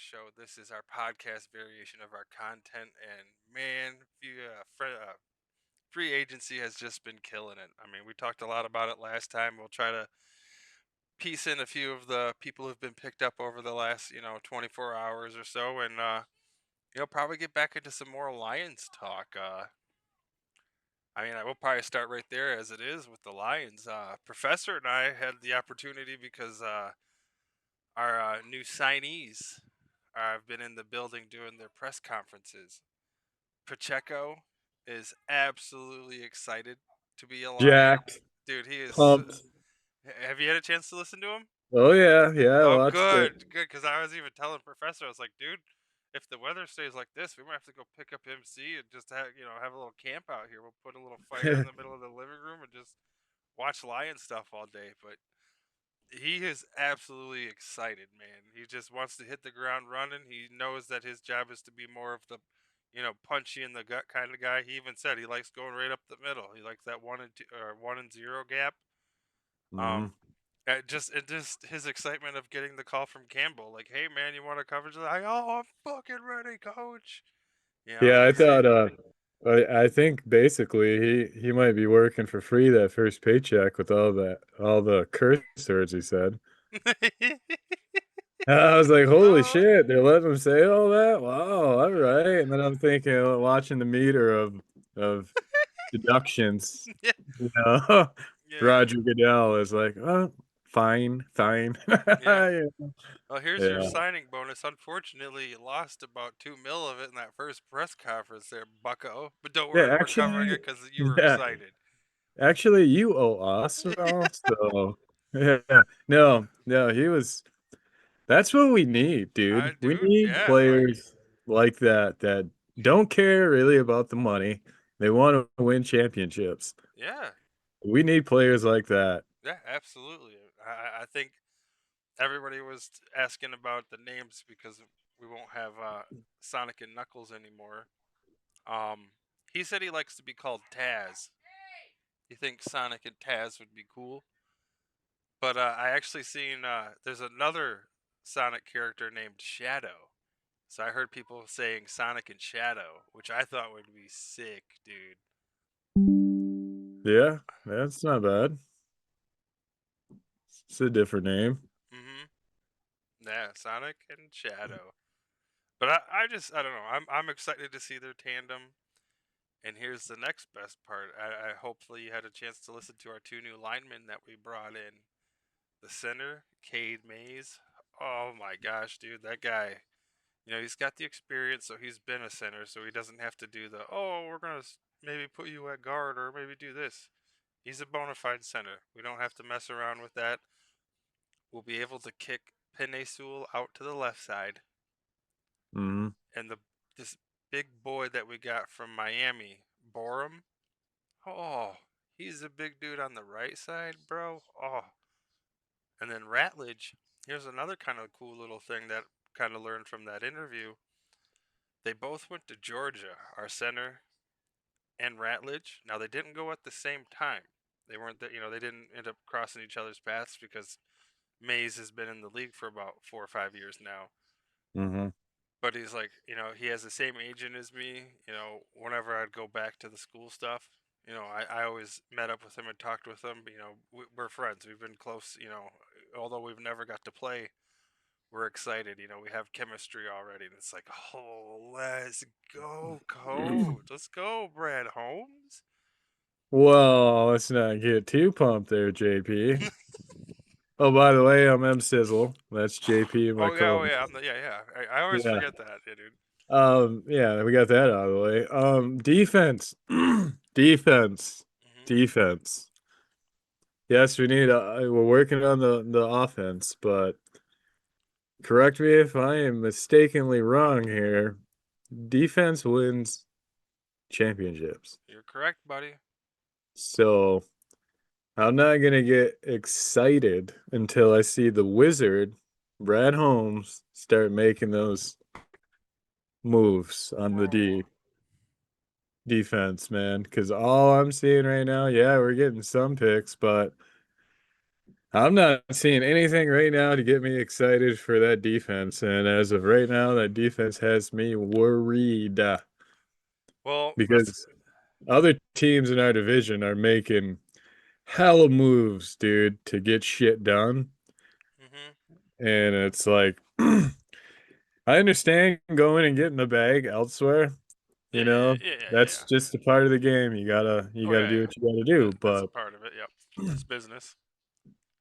show. This is our podcast variation of our content, and man, free agency has just been killing it. I mean, we talked a lot about it last time. We'll try to piece in a few of the people who've been picked up over the last 24 hours or so, and probably get back into some more Lions talk. I will probably start right there as it is with the Lions. Professor and I had the opportunity because our new signees have been in the building doing their press conferences. Pacheco is absolutely excited to be a Lion. Jacked, Dude, he is. pumped. Have you had a chance to listen to him? Oh yeah, I Oh, watched it. good, good. Because I was even telling Professor, I was like, dude, if the weather stays like this, we might have to go pick up MC and just have a little camp out here. We'll put a little fire in the middle of the living room and just watch Lion stuff all day. But he is absolutely excited, man. He just wants to hit the ground running. He knows that his job is to be more of the, punchy in the gut kind of guy. He even said he likes going right up the middle. He likes that 1 and 2 or 1 and 0 gap. hmm Um, it just his excitement of getting the call from Campbell, like, "Hey man, you want a coverage?" Like, "Oh, I'm fucking ready, coach." Yeah, I He's thought. I think basically he might be working for free that first paycheck with all the curse words he said. I was like, holy oh shit, they're letting him say all that. Wow, all right. And then I'm thinking, watching the meter of deductions. yeah, You know, yeah, Roger Goodell is like, oh, fine, fine. yeah. Yeah. Well, here's your Yeah. signing bonus. Unfortunately, you lost about 2 mil of it in that first press conference there, Bucko. But don't Yeah, worry, we're covering actually, it because you were yeah, excited. actually, you owe us now. So, yeah, no, he was. That's what we need, dude. We Dude, need yeah, like, players like that don't care really about the money. They want to win championships. yeah, We need players like that. yeah, absolutely. I think everybody was asking about the names because we won't have Sonic and Knuckles anymore. Um, he said he likes to be called Taz. He thinks Sonic and Taz would be cool. But I actually seen there's another Sonic character named Shadow. So I heard people saying Sonic and Shadow, which I thought would be sick, dude. Yeah, that's not bad. It's a different name. Mhm. Yeah, Sonic and Shadow. But I don't know. I'm excited to see their tandem. And here's the next best part. I hopefully you had a chance to listen to our two new linemen that we brought in. The center, Cade Mays. Oh my gosh, dude, that guy. He's got the experience, so he's been a center, so he doesn't have to do the, oh, we're gonna maybe put you at guard or maybe do this. He's a bona fide center. We don't have to mess around with that. We'll be able to kick Penny Sewell out to the left side, hmm and this big boy that we got from Miami, Borum. Oh, he's a big dude on the right side, bro. Oh, and then Ratledge. Here's another kind of cool little thing that kind of learned from that interview. They both went to Georgia, our center and Ratledge. Now they didn't go at the same time. They weren't they didn't end up crossing each other's paths because Mays has been in the league for about 4 or 5 years now. hmm But he's like, he has the same agent as me. Whenever I'd go back to the school stuff, I always met up with him and talked with him. We're friends. We've been close. Although we've never got to play, we're excited. We have chemistry already, and it's like, oh, let's go, coach. Let's go, Brad Holmes. Well, let's not get too pumped there, JP. Oh, by the way, I'm MCizzle. That's JP, my Oh co. yeah, yeah. I always Yeah. forget that, yeah, dude. Yeah, we got that out of the way. Defense. Defense. Hmm. Defense. Yes, we're working on the offense, but correct me if I am mistakenly wrong here. Defense wins championships. You're correct, buddy. So I'm not gonna get excited until I see the wizard, Brad Holmes, start making those moves on the Bro. defense, man. Because all I'm seeing right now, yeah, we're getting some picks, but I'm not seeing anything right now to get me excited for that defense. And as of right now, that defense has me worried Well, that's because other teams in our division are making hella moves, dude, to get shit done. hmm And it's like, I understand going and getting the bag elsewhere, yeah, you yeah, know, yeah, yeah, yeah, that's yeah. just a part of the game. You Oh gotta yeah, do yeah. what you gotta do. That's a part of it. Yep, that's business.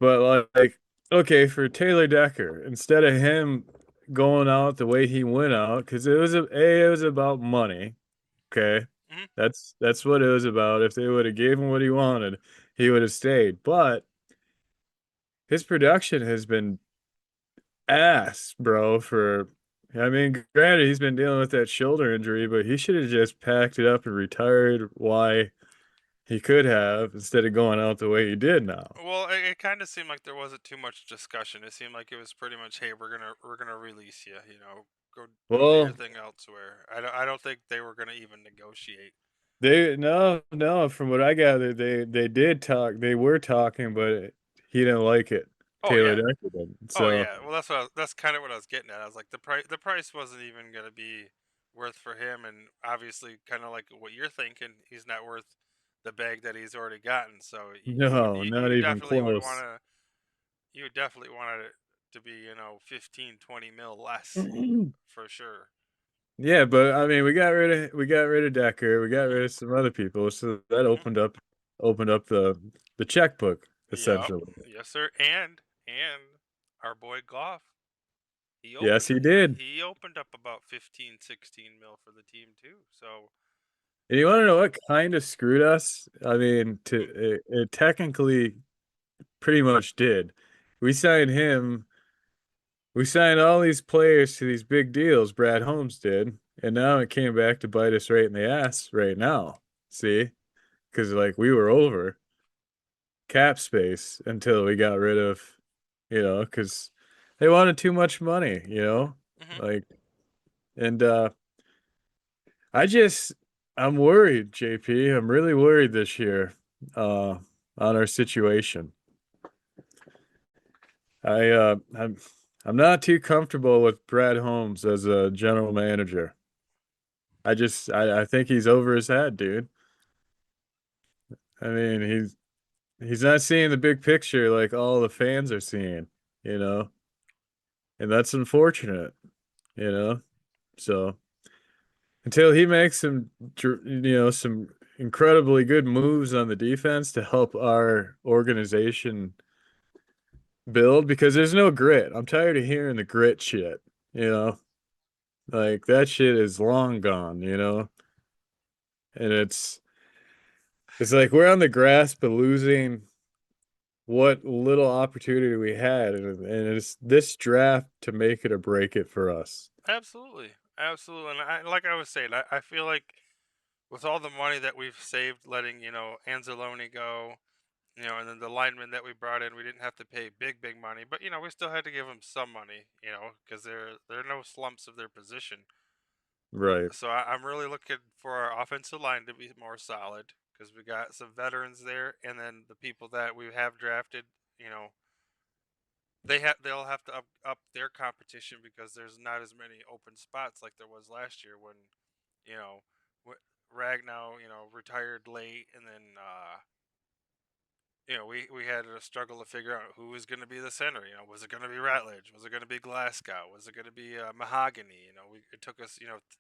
Like, okay, for Taylor Decker, instead of him going out the way he went out, because it was about money. Okay, hmm that's what it was about. If they would have gave him what he wanted, he would have stayed. But his production has been ass, bro. I mean, granted, he's been dealing with that shoulder injury, but he should have just packed it up and retired. Why he could have instead of going out the way he did now. Well, it kind of seemed like there wasn't too much discussion. It seemed like it was pretty much, hey, we're gonna release you. You know, go do your Well, thing elsewhere. I don't think they were gonna even negotiate. they no. From what I gathered, they did talk. They were talking, but he didn't like it. Oh Taylor yeah, Decker did. oh So yeah. Well, that's kind of what I was getting at. I was like, the price wasn't even gonna be worth for him, and obviously, kind of like what you're thinking, he's not worth the bag that he's already gotten. So no, not you even definitely would want close. to you would definitely want it to be 15, 20 mil less for sure. Yeah, but I mean, we got rid of Decker, we got hmm rid of some other people, so that hmm opened up the checkbook Yep. essentially. Yes, sir. And our boy Goff, Yes, he did. he opened up about 15, 16 mil for the team too. So And you want to know what kind of screwed us? I mean, hmm, it technically pretty much did. We signed him. We signed all these players to these big deals. Brad Holmes did, and now it came back to bite us right in the ass right now. See, because like we were over cap space until we got rid of, because they wanted too much money, hmm like, and I just I'm worried, JP. I'm really worried this year, uh, on our situation. I'm not too comfortable with Brad Holmes as a general manager. I think he's over his head, dude. I mean, he's not seeing the big picture like all the fans are seeing, you know, and that's unfortunate, you know. So until he makes some incredibly good moves on the defense to help our organization build, because there's no grit. I'm tired of hearing the grit shit, you know. Like that shit is long gone, and it's like we're on the grasp of losing what little opportunity we had, and it's this draft to make it or break it for us. absolutely, absolutely. And like I was saying, I feel like with all the money that we've saved, letting Anzalone go, and then the linemen that we brought in, we didn't have to pay big money, but we still had to give them some money, because they're no slumps of their position. Right. So I'm really looking for our offensive line to be more solid because we got some veterans there, and then the people that we have drafted, you know, they'll have to up their competition because there's not as many open spots like there was last year when you know Ragnow retired late, and then we had to struggle to figure out who was going to be the center. Was it going to be Ratledge? Was it going to be Glasgow? Was it going to be Mahogany? It took us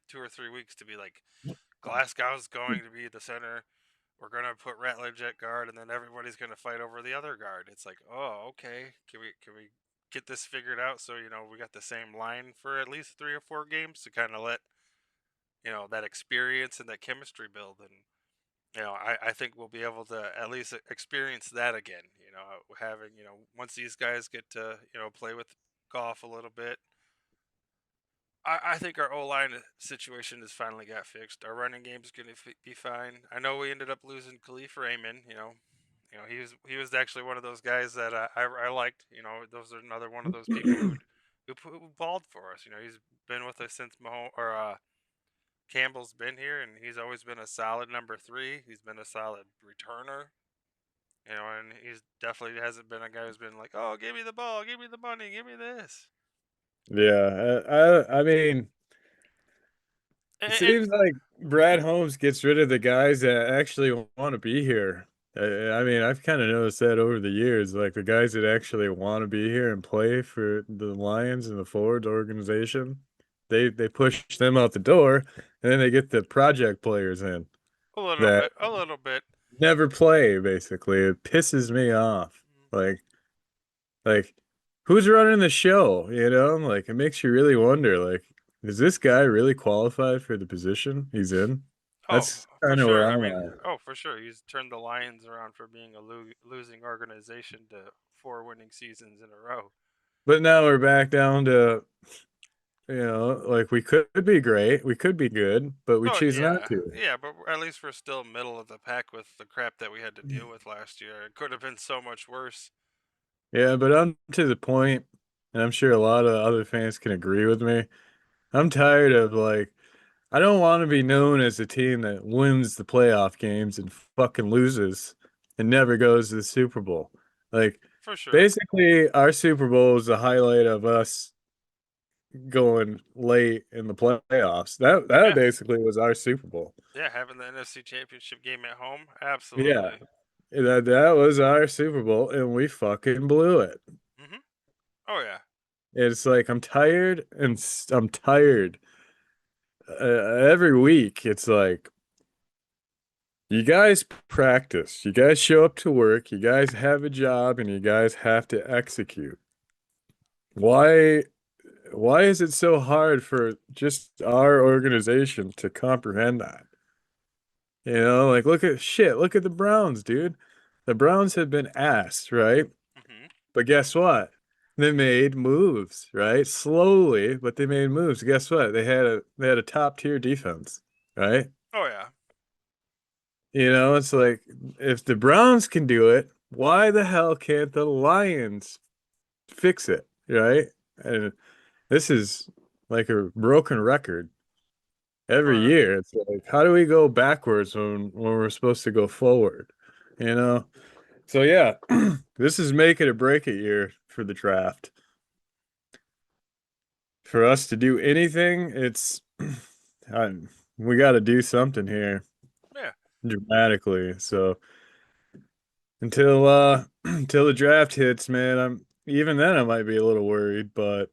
2 or 3 weeks to be like, Glasgow's going to be the center. We're going to put Ratledge at guard, and then everybody's going to fight over the other guard. It's like, oh, okay. Can we get this figured out so we got the same line for at least 3 or 4 games to kind of let that experience and that chemistry build, and I think we'll be able to at least experience that again. Having once these guys get to play with golf a little bit. I think our O line situation has finally got fixed. Our running game is going to be fine. I know we ended up losing Khalif Raymond. He was actually one of those guys that I liked. Those are another one of those people who balled for us. He's been with us since Campbell's been here, and he's always been a solid number 3. He's been a solid returner. And he's definitely hasn't been a guy who's been like, "Oh, give me the ball, give me the money, give me this." Yeah, I mean, it And seems like Brad Holmes gets rid of the guys that actually want to be here. I mean, I've kind of noticed that over the years, like the guys that actually want to be here and play for the Lions and the Forwards organization, they push them out the door, and then they get the project players in that a little bit. never play. Basically, it pisses me off. Like, like who's running the show? You know, like it makes you really wonder, like, is this guy really qualified for the position he's in? Oh, That's for kind of where sure. I I'm mean, at. oh, for sure. He's turned the Lions around for being a losing organization to four winning seasons in a row. But now we're back down to, like we could be great, we could be good, but we Oh choose not yeah, to. yeah, but at least we're still middle of the pack with the crap that we had to deal with last year. It could have been so much worse. Yeah, but I'm to the point, and I'm sure a lot of other fans can agree with me. I'm tired of like I don't want to be known as a team that wins the playoff games and fucking loses and never goes to the Super Bowl. Like, For sure. basically, our Super Bowl is the highlight of us going late in the playoffs. That Yeah, basically was our Super Bowl. yeah. Having the NFC Championship game at home, Yeah, absolutely. that was our Super Bowl, and we fucking blew it. Mhm. Oh yeah. It's like I'm tired, and I'm tired. Every week, it's like you guys practice. You guys show up to work. You guys have a job and you guys have to execute. Why why is it so hard for just our organization to comprehend that? Like look at the Browns, dude. The Browns have been asked, right? Mhm. But guess what? They made moves, right? Slowly, but they made moves. Guess what? They had a top tier defense, right? Oh yeah. It's like if the Browns can do it, why the hell can't the Lions fix it, right? And this is like a broken record every Uh, year. It's like, how do we go backwards when we're supposed to go forward? You know? So yeah, this is make it or break it year for the draft. For us to do anything, I, we got to do something here yeah. dramatically. So until until the draft hits, man, I'm even then I might be a little worried, but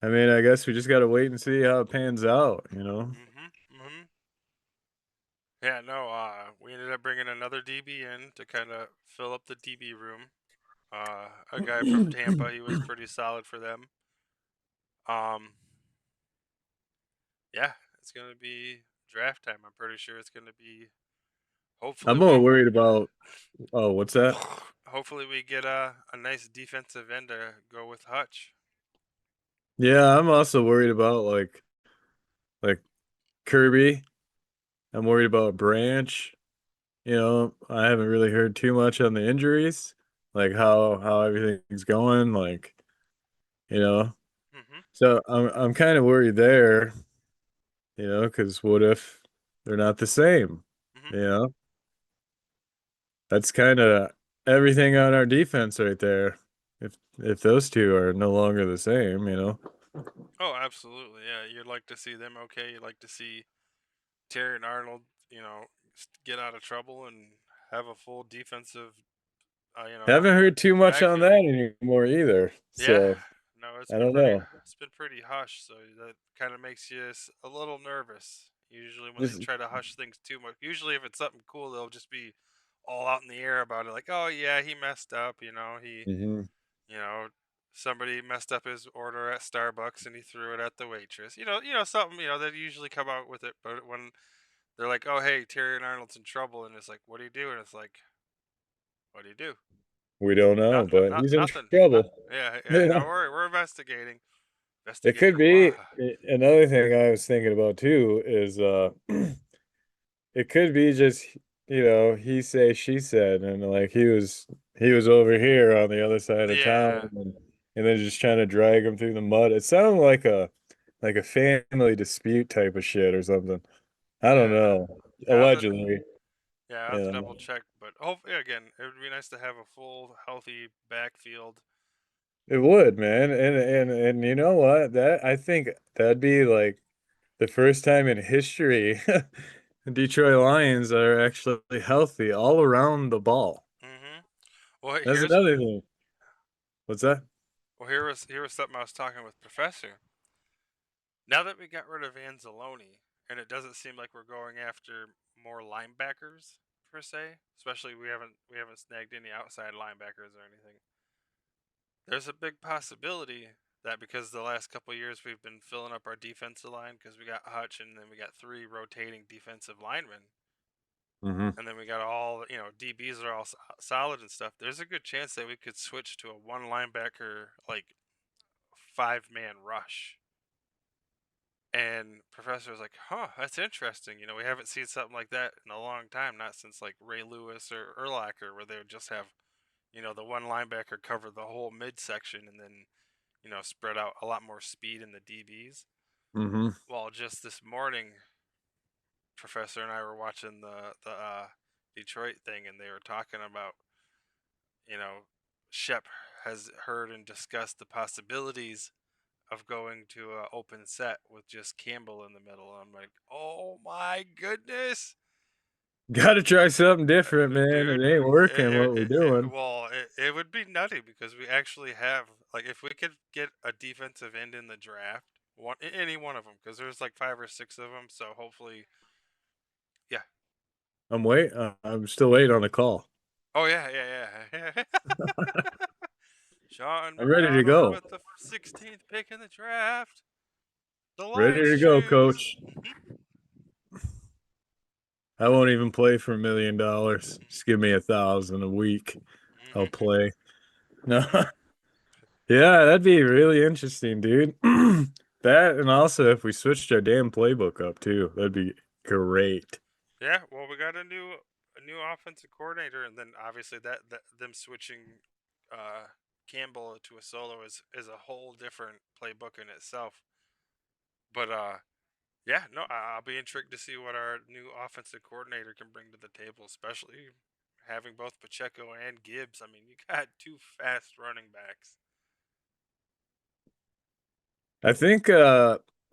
I mean, I guess we just got to wait and see how it pans out, you know? Mhm. Mhm. Yeah. No. We ended up bringing another DB in to kind of fill up the DB room. A guy from Tampa. He was pretty solid for them. Um. Yeah. It's gonna be draft time. I'm pretty sure it's gonna be. I'm Hopefully more we. worried about, oh, what's that? Hopefully we get a nice defensive end to go with Hutch. Yeah, I'm also worried about like Kirby. I'm worried about Branch. I haven't really heard too much on the injuries, like how everything's going, like, you know. Mhm. So I'm kind of worried there, because what if they're not the same? Mhm. You know, that's kind of everything on our defense right there. If those two are no longer the same, Oh, absolutely. Yeah, you'd like to see them okay. You'd like to see Terry and Arnold, get out of trouble and have a full defensive, haven't heard too much on that backfield. anymore either. Yeah. So No, I don't know. it's been pretty hush, so that kind of makes you a little nervous. Usually when they Just try to hush things too much, usually if it's something cool, they'll just be all out in the air about it like, "Oh yeah, he messed up, Mhm. you know, somebody messed up his order at Starbucks and he threw it at the waitress." Something, that usually come out with it, but when they're like, "Oh, hey, Terry and Arnold's in trouble," and it's like, "What do you do?" And it's like, "What do you do?" We don't know, Not, not, but not he's in nothing. Not, trouble. yeah, yeah. Don't Yeah. worry, we're investigating. It Investigating could what? be another thing I was thinking about too is it could be just he say she said, and like he was over here on the other side of Yeah, town, and then just trying to drag him through the mud. It sounded like a family dispute type of shit or something. I don't yeah. know. Now that Allegedly. Yeah, I have to You double know, check, but hopefully again, it would be nice to have a full, healthy backfield. it would, man. And you know what? That I think that'd be like the first time in history the Detroit Lions are actually healthy all around the ball. Hmm. Well, That's another thing. What's that? here was something I was talking with Professor. Now that we got rid of Anzalone, and it doesn't seem like we're going after more linebackers per se, especially we haven't snagged any outside linebackers or anything. There's a big possibility that because the last couple of years we've been filling up our defensive line because we got Hutch and then we got three rotating defensive linemen, Hmm. and then we got all DBs are all solid and stuff. There's a good chance that we could switch to a one linebacker like 5-man rush. And Professor was like, "Huh, that's interesting. We haven't seen something like that in a long time. Not since like Ray Lewis or Urlacher, where they would just have, the one linebacker cover the whole midsection and then, spread out a lot more speed in the DBs." Hmm. Well, just this morning, Professor and I were watching the Detroit thing, and they were talking about, you know, Shep has heard and discussed the possibilities of going to an open set with just Campbell in the middle. I'm like, oh my goodness, Gotta try something different, man. dude. It ain't working what we're doing. Well, it would be nutty because we actually have, like, if we could get a defensive end in the draft, any one of them, because there's like 5 or 6 of them. So hopefully, yeah. I'm still waiting on the call. Oh yeah, yeah, yeah. Sean I'm ready to McDonald go. with the 16th pick in the draft. The Ready Lions to go, choose. coach. I won't even play for $1 million. Just give me 1,000 a week. I'll Hmm. play. No. Yeah, that'd be really interesting, dude. That and also if we switched our damn playbook up too, that'd be great. Yeah, well, we got a new offensive coordinator, and then obviously that them switching Campbell to a solo is a whole different playbook in itself. But yeah, no, I'll be intrigued to see what our new offensive coordinator can bring to the table, especially having both Pacheco and Gibbs. I mean, you got two fast running backs. I think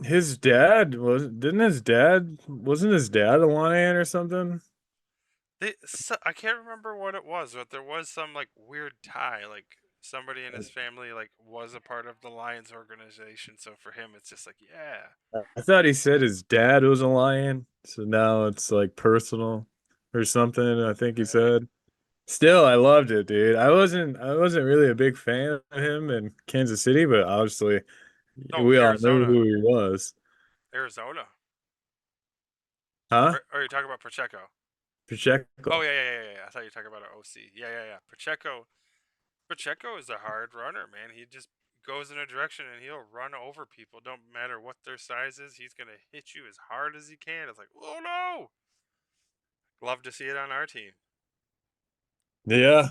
his dad wasn't his dad a lion or something? I can't remember what it was, but there was some like weird tie, like somebody in his family like was a part of the Lions organization. So for him, it's just like, yeah, I thought he said his dad was a lion, so now it's like personal or something, I think he okay. said. Still, I loved it, dude. I wasn't really a big fan of him in Kansas City, but obviously No, we all knew Arizona, who he was. Arizona. Huh? Or are you talking about Pacheco? Oh Pacheco. yeah, yeah, yeah, yeah. I thought you were talking about our OC. Yeah, yeah, yeah. Pacheco is a hard runner, man. He just goes in a direction and he'll run over people. Don't matter what their size is. He's gonna hit you as hard as he can. It's like, oh no! Love to see it on our team. Yeah.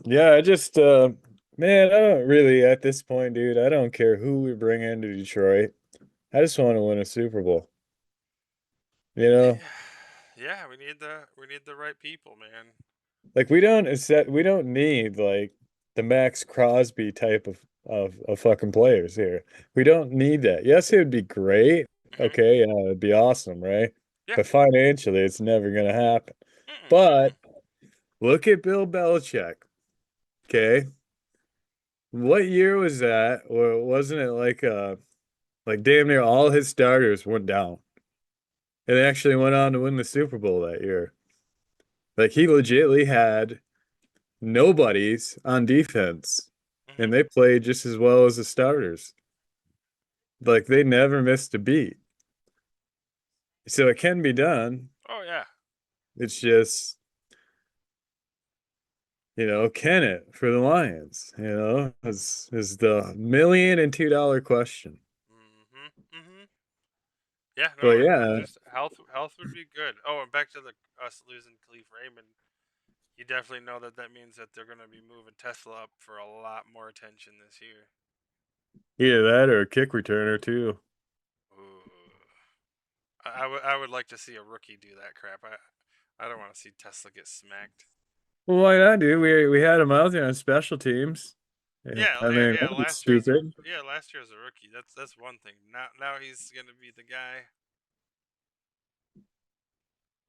Yeah, I just man, I don't really at this point, dude, I don't care who we bring into Detroit. I just want to win a Super Bowl. You Yeah, know? yeah. We need the right people, man. Like we don't need like the Max Crosby type of fucking players here. We don't need that. Yes, it would be great. Hmm. Okay, yeah, it'd be awesome, right? Yeah. But financially, it's never gonna happen. Mm-mm, But mm-mm. look at Bill Belichick. Okay. What year was that? Or wasn't it like damn near all his starters went down? And they actually went on to win the Super Bowl that year. Like he legitly had nobodies on defense, Hmm. and they played just as well as the starters. Like they never missed a beat. So it can be done. Oh yeah. It's just, can it for the Lions? Is the $1,002 question. Hmm. Hmm. Yeah. But No, yeah, just health would be good. Oh, and back to the us losing Khalif Raymond. You definitely know that means that they're gonna be moving Tesla up for a lot more attention this year. either that or a kick returner too. Ooh. I would like to see a rookie do that crap. I don't want to see Tesla get smacked. Well, why not, dude? We had him out there on special teams. Yeah, Yeah, I yeah, mean, yeah. that's stupid. Last year as a rookie. That's one thing. Now he's gonna be the guy.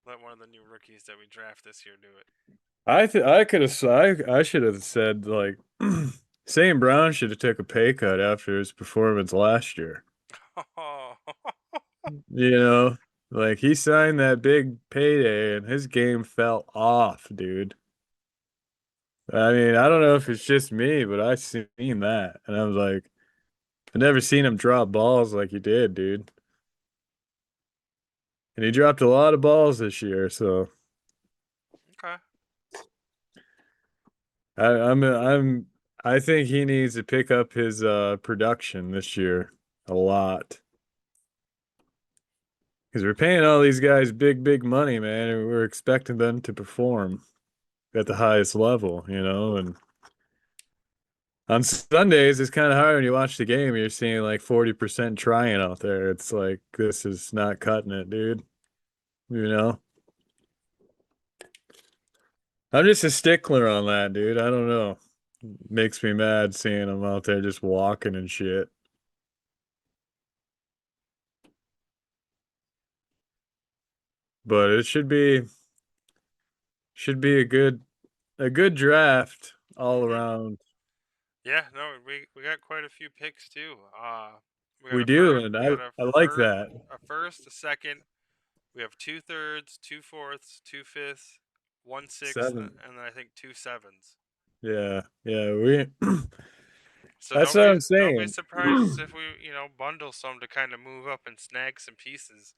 Let one of the new rookies that we draft this year do it. I could have I should have said like St. Brown should have took a pay cut after his performance last year. Oh, You know, like he signed that big payday and his game fell off, dude. I mean, I don't know if it's just me, but I seen that and I was like, I've never seen him drop balls like he did, dude. And he dropped a lot of balls this year, so okay. I'm I think he needs to pick up his production this year a lot. Because we're paying all these guys big money, man, and we're expecting them to perform at the highest level, you know, and on Sundays it's kind of hard when you watch the game, you're seeing like 40% trying out there. It's like this is not cutting it, dude. You know? I'm just a stickler on that, dude. I don't know. Makes me mad seeing them out there just walking and shit. But it should be a good draft all Mhm. around. Yeah. No, we got quite a few picks too. We got We a do, first. and We got a I like first. that. A first. A second. We have two thirds, two fourths, two fifths, one sixth, Seven. and then I think two sevens. Yeah, yeah, we So that's what I'm don't be saying. surprised if we bundle some to kind of move up and snag some pieces.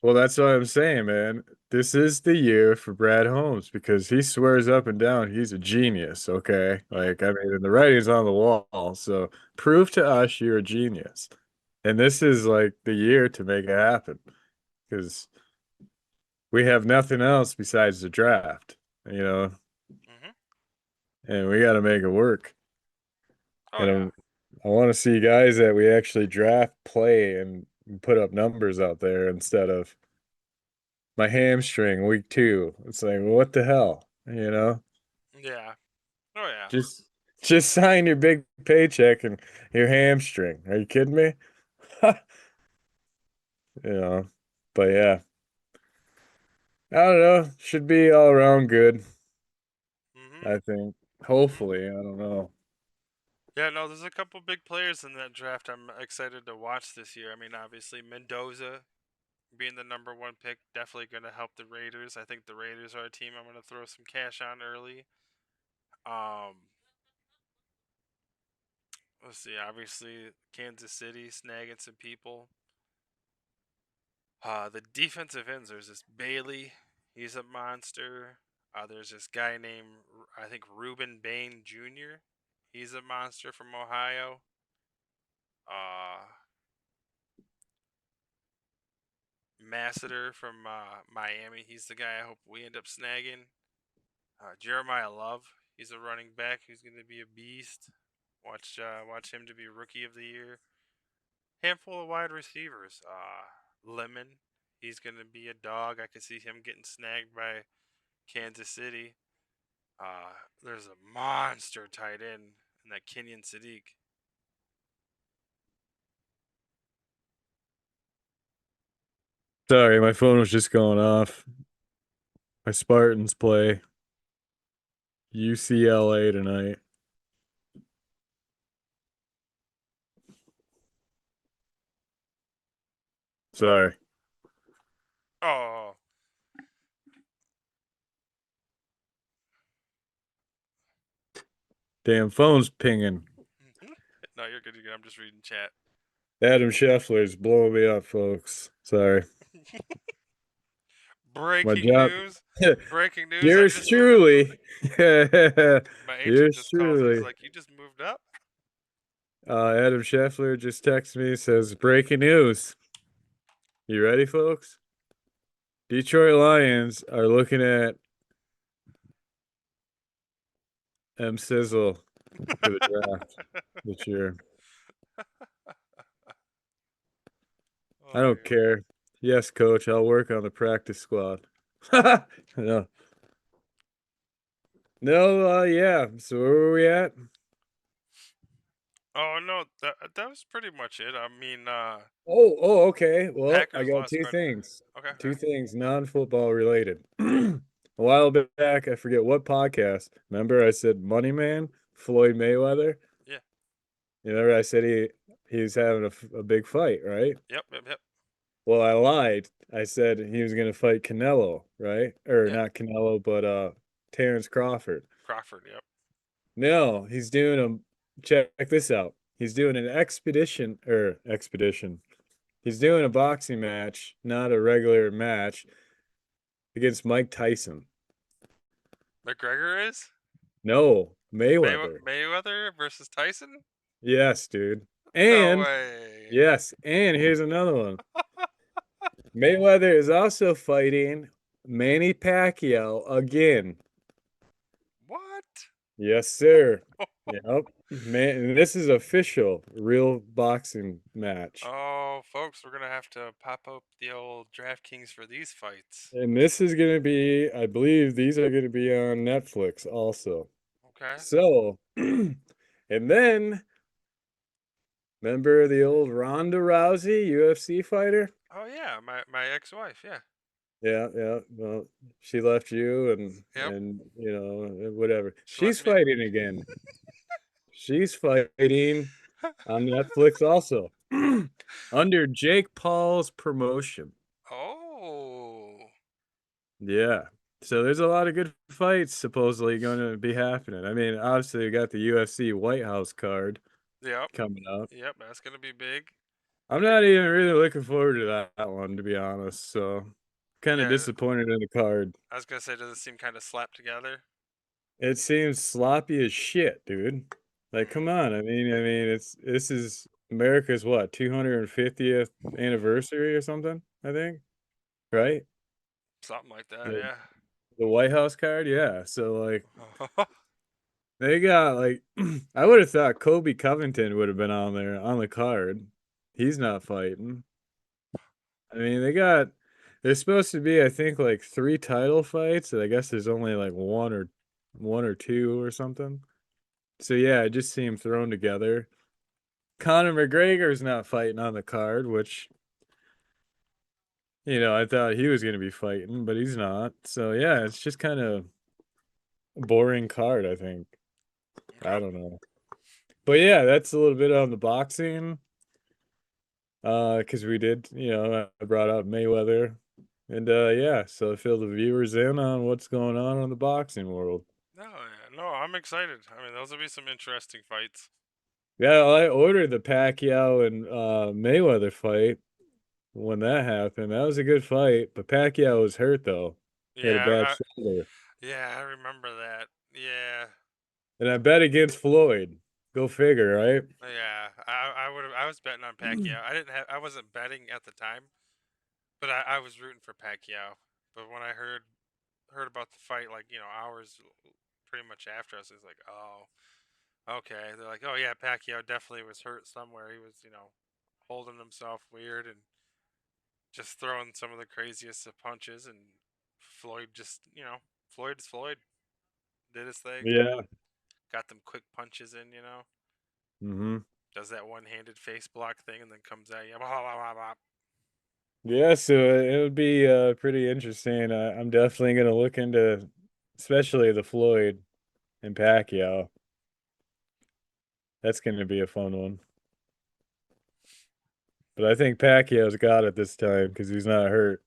Well, that's what I'm saying, man. This is the year for Brad Holmes because he swears up and down he's a genius, okay? Hmm. Like, I mean, and the writing's on the wall, so prove to us you're a genius. And this is like the year to make it happen because we have nothing else besides the draft, you know, Hmm. and we got to make it work. Oh And yeah. I want to see guys that we actually draft play and put up numbers out there instead of my hamstring week 2. It's like, what the hell, you know? Yeah. Oh yeah. Just just sign your big paycheck and your hamstring. Are you kidding me? You know, but yeah, I don't know. Should be all around good, Hmm. I think. Hmm. Hopefully, I don't know. Yeah. No, there's a couple big players in that draft. I'm excited to watch this year. I mean, obviously Mendoza being the number one pick definitely going to help the Raiders. I think the Raiders are a team I'm going to throw some cash on early. Um, let's see. Obviously, Kansas City snagging some people. The defensive ends, there's this Bailey. He's a monster. There's this guy named, I think, Ruben Bain Jr. He's a monster from Ohio. Uh, Masseter from Miami. He's the guy I hope we end up snagging. Jeremiah Love. He's a running back who's going to be a beast. Watch him to be rookie of the year. Handful of wide receivers. Lemon. He's going to be a dog. I could see him getting snagged by Kansas City. There's a monster tight end in that Kenyon Sadiq. Sorry, my phone was just going off. My Spartans play UCLA tonight. Sorry. Oh, Damn phone's pinging. no, you're good. You're good. I'm just reading chat. Adam Scheffler's blowing me up, folks. Sorry. My Breaking job. news! Breaking news! I Yours just moved. truly. My agent Yours just calls me. He's truly. like, "You just moved up." Adam Scheffler just texted me, says breaking news. You ready, folks? Detroit Lions are looking at MCizzle for the draft this year. I Oh don't yeah. care. Yes, coach, I'll work on the practice squad. No, no, yeah. So where were we at? Oh no, that was pretty much it. I mean, Oh, okay. Well, I Packers got lost two quite a bit. things. Okay, Two okay. things, non-football related. A while back, I forget what podcast. Remember I said Money Man, Floyd Mayweather? Yeah. You remember I said he's having a big fight, right? Yep, yep, yep. Well, I lied. I said he was going to fight Canelo, right? Or Yeah. not Canelo, but Terrence Crawford. Crawford, yep. No, he's doing check this out. He's doing an expedition. He's doing a boxing match, not a regular match, against Mike Tyson. McGregor is No, Mayweather. Mayweather versus Tyson? Yes, dude. No And way. yes, and here's another one. Mayweather is also fighting Manny Pacquiao again. What? Yes, sir. Yep. Man, this is official, real boxing match. Oh, folks, we're gonna have to pop up the old DraftKings for these fights. And this is going to be, I believe these are going to be on Netflix also. Okay. So, and then remember the old Ronda Rousey UFC fighter? Oh yeah, my ex-wife. Yeah. Yeah, yeah. Well, she left you Yep. and you know, whatever. She left She's me. fighting again. She's fighting on Netflix also. Under Jake Paul's promotion. Oh. Yeah. So there's a lot of good fights supposedly going to be happening. I mean, obviously, you got the UFC White House card Yep. coming up. Yep. That's gonna be big. I'm not even really looking forward to that one, to be honest. So, kind of Yeah. disappointed in the card. I was gonna say, does it seem kind of slapped together? It seems sloppy as shit, dude. Like, come Hmm. on. I mean, it's this is America's what, 250th anniversary or something, I think, right? Something like that. The Yeah. the White House card, yeah. So like they got like I would have thought Kobe Covington would have been on there on the card. He's not fighting. I mean, there's supposed to be, I think, like three title fights, and I guess there's only like one or two or something. So yeah, I just see him thrown together. Conor McGregor's not fighting on the card, which I thought he was gonna be fighting, but he's not. So yeah, it's just kind of a boring card, I think. I Yep. don't know. But yeah, that's a little bit on the boxing. Because we did, I brought up Mayweather. And yeah, so fill the viewers in on what's going on in the boxing world. No, yeah. No, I'm excited. I mean, those will be some interesting fights. Yeah, well, I ordered the Pacquiao and Mayweather fight when that happened. That was a good fight, but Pacquiao was hurt though. He had a Yeah. bad shoulder. Yeah. I remember that. Yeah. And I bet against Floyd. Go figure, right? Yeah. I would have. I was betting on Pacquiao. I didn't have. I wasn't betting at the time, but I was rooting for Pacquiao. But when I heard about the fight, like hours pretty much after, I was just like, oh, okay. They're like, oh yeah, Pacquiao definitely was hurt somewhere. He was holding himself weird and just throwing some of the craziest of punches, and Floyd just Floyd's Floyd did his thing, Yeah. got them quick punches in. Mm-hmm. Does that one-handed face block thing and then comes at you. Blah, blah, blah, blah. Yeah, so it would be pretty interesting. I'm definitely gonna look into, especially the Floyd and Pacquiao. That's gonna be a fun one. But I think Pacquiao's got it this time because he's not hurt.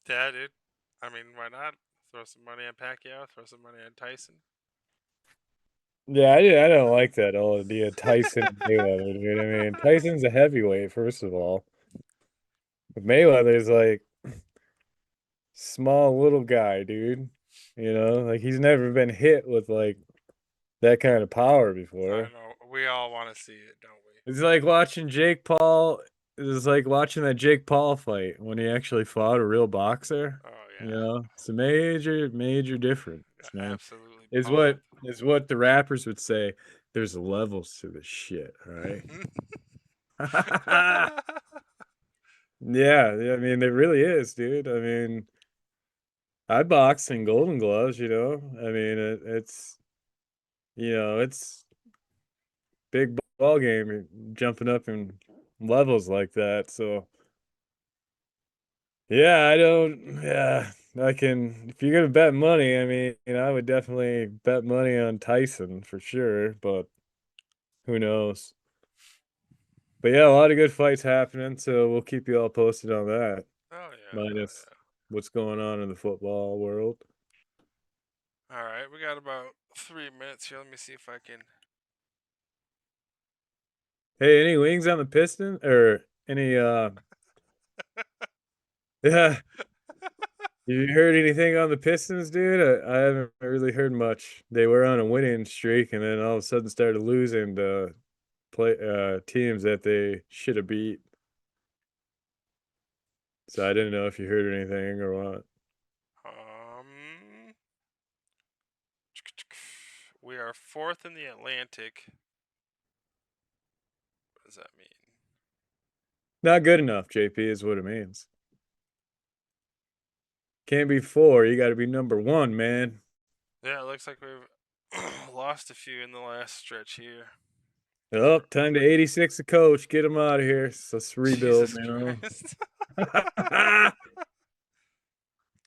Yeah, dude. I mean, why not? Throw some money on Pacquiao, throw some money on Tyson. Yeah, I don't like that idea. Tyson and Mayweather, dude. I mean, Tyson's a heavyweight, first of all. But Mayweather's like small little guy, dude. Like he's never been hit with like that kind of power I before. know. We all want to see it, don't we? It's like watching Jake Paul. It's like watching that Jake Paul fight when he actually fought a real boxer. Oh, yeah. It's a major, major difference, man. Absolutely Is what pummeled. is what the rappers would say. There's levels to this shit, all right? Yeah, I mean, it really is, dude. I mean, I box in Golden Gloves, I mean, it's big ball game, jumping up in levels like that. So, yeah, I don't, yeah, I can, if you're gonna bet money, I mean, I would definitely bet money on Tyson for sure, but who knows? But yeah, a lot of good fights happening, so we'll keep you all posted on that, Oh yeah, hell minus what's going on in the football world. yeah. All right, we got about 3 minutes here. Let me see if I can. Hey, any wings on the Piston or any yeah, you heard anything on the Pistons, dude? I haven't really heard much. They were on a winning streak and then all of a sudden started losing to play teams that they should have beat. So I didn't know if you heard anything or what. Um, we are fourth in the Atlantic. What does that mean? Not good enough, JP, is what it means. Can't be four, you gotta be number one, man. Yeah, it looks like we've lost a few in the last stretch here. Oh, time to 86 a coach. Get him out of here. Let's rebuild, Jesus man. Christ.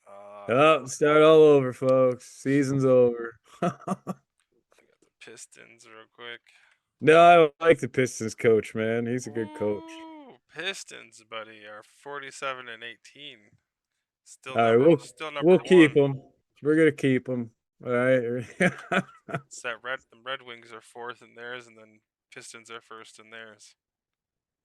Oh, uh, start all over, folks. Season's over. I got the Pistons real quick. No, I don't like the Pistons coach, man. He's a good coach. Ooh, Pistons, buddy, are 47 and 18. Still All right, number, still we'll number keep one. him. We're gonna keep him. All right. It's that the Red Wings are fourth in theirs, and then Pistons are first in theirs.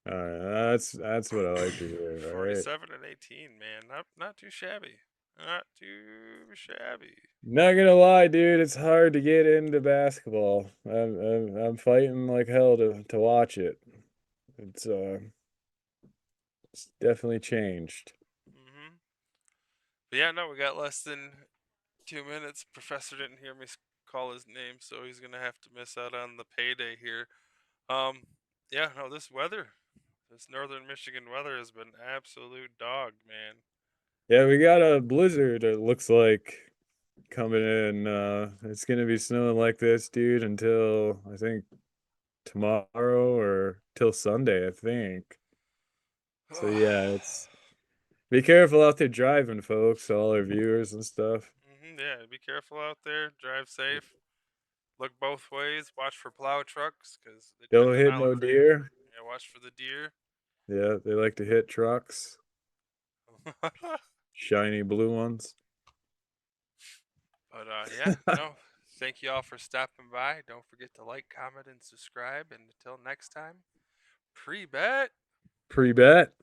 All right, that's what I like to hear. All right. 47 and 18, man, not too shabby, not too shabby. Not gonna lie, dude. It's hard to get into basketball. I'm fighting like hell to watch it. It's it's definitely changed. Hmm. But yeah, no, we got less than 2 minutes. Professor didn't hear me call his name, so he's gonna have to miss out on the payday here. Um, yeah, no, this northern Michigan weather has been absolute dog, man. Yeah, we got a blizzard, it looks like, coming in. It's gonna be snowing like this, dude, until I think tomorrow or till Sunday, I think. So yeah, it's be careful out there driving, folks, all our viewers and stuff. Yeah, be careful out there. Drive safe. Look both ways. Watch for plow trucks because they tend Don't to hit not no look for you. deer. Yeah, watch for the deer. Yeah, they like to hit trucks, But shiny blue ones. yeah, no. Thank you all for stopping by. Don't forget to like, comment, and subscribe. And until next time, pre-bet. Pre-bet.